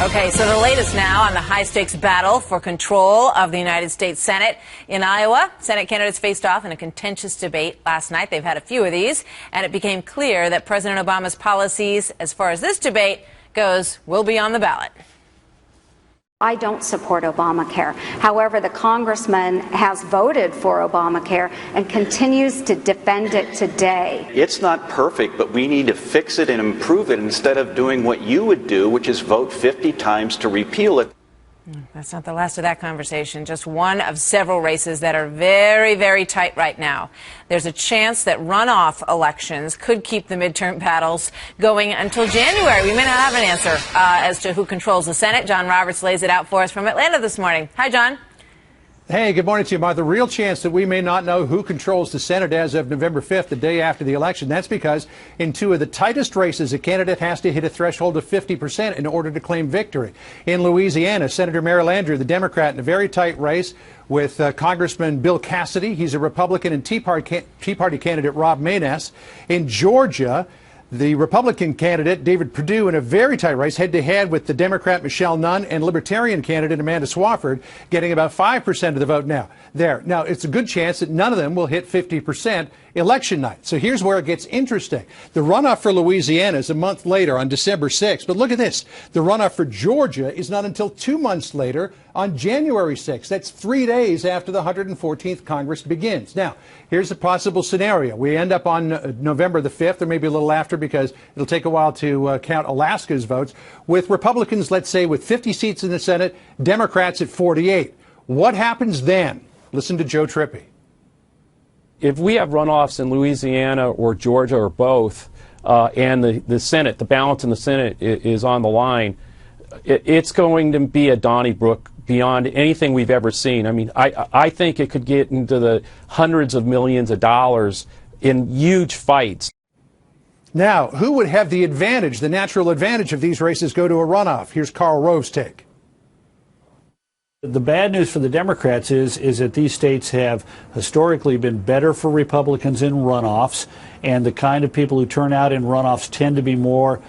Okay, so the latest now on the high-stakes battle for control of the United States Senate. In Iowa, Senate candidates faced off in a contentious debate last night. They've had a few of these, and it became clear that President Obama's policies, as far as this debate goes, will be on the ballot. I don't support Obamacare. However, the congressman has voted for Obamacare and continues to defend it today. It's not perfect, but we need to fix it and improve it instead of doing what you would do, which is vote 50 times to repeal it. That's not the last of that conversation. Just one of several races that are very, very tight right now. There's a chance that runoff elections could keep the midterm battles going until January. We may not have an answer as to who controls the Senate. John Roberts lays it out for us from Atlanta this morning. Hi, John. Hey, good morning to you, Martha. The real chance that we may not know who controls the Senate as of November 5th, the day after the election. That's because in two of the tightest races, a candidate has to hit a threshold of 50% in order to claim victory. In Louisiana, Senator Mary Landrieu, the Democrat, in a very tight race with Congressman Bill Cassidy. He's a Republican, and Tea Party candidate Rob Maness. In Georgia, the Republican candidate, David Perdue, in a very tight race, head-to-head with the Democrat Michelle Nunn and Libertarian candidate Amanda Swafford, getting about 5% of the vote now. Now, it's a good chance that none of them will hit 50% election night. So here's where it gets interesting. The runoff for Louisiana is a month later on December 6th. But look at this. The runoff for Georgia is not until 2 months later on January 6th. That's 3 days after the 114th Congress begins. Now, here's a possible scenario. We end up on November the 5th, or maybe a little after, because it'll take a while to count Alaska's votes, with Republicans, let's say, with 50 seats in the Senate, Democrats at 48. What happens then? Listen to Joe Trippi. If we have runoffs in Louisiana or Georgia or both, and the Senate, the balance in the Senate is on the line, it's going to be a Donnybrook beyond anything we've ever seen. I mean, I think it could get into the hundreds of millions of dollars in huge fights. Now, who would have the advantage, the natural advantage of these races go to a runoff? Here's Karl Rove's take. The bad news for the Democrats is that these states have historically been better for Republicans in runoffs, and the kind of people who turn out in runoffs tend to be more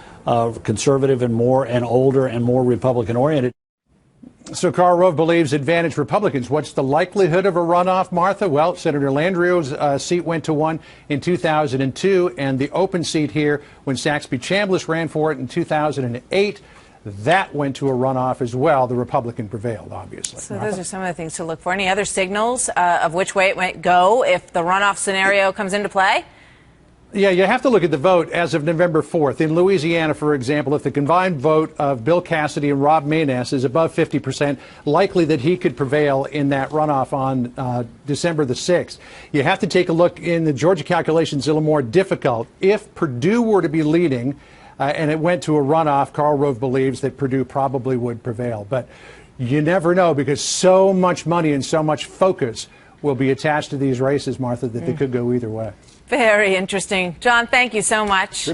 conservative and older and more Republican oriented. So Karl Rove believes advantage Republicans. What's the likelihood of a runoff, Martha? Well, Senator Landrieu's seat went to one in 2002, and the open seat here when Saxby Chambliss ran for it in 2008. That went to a runoff as well. The Republican prevailed, obviously. So those are some of the things to look for. Any other signals of which way it might go if the runoff scenario comes into play? Yeah, you have to look at the vote as of November 4th. In Louisiana, for example, if the combined vote of Bill Cassidy and Rob Maness is above 50%, likely that he could prevail in that runoff on December the 6th. You have to take a look in the Georgia calculations, a little more difficult. If Perdue were to be leading, and it went to a runoff, Karl Rove believes that Perdue probably would prevail. But you never know, because so much money and so much focus will be attached to these races, Martha, that they could go either way. Very interesting. John, thank you so much.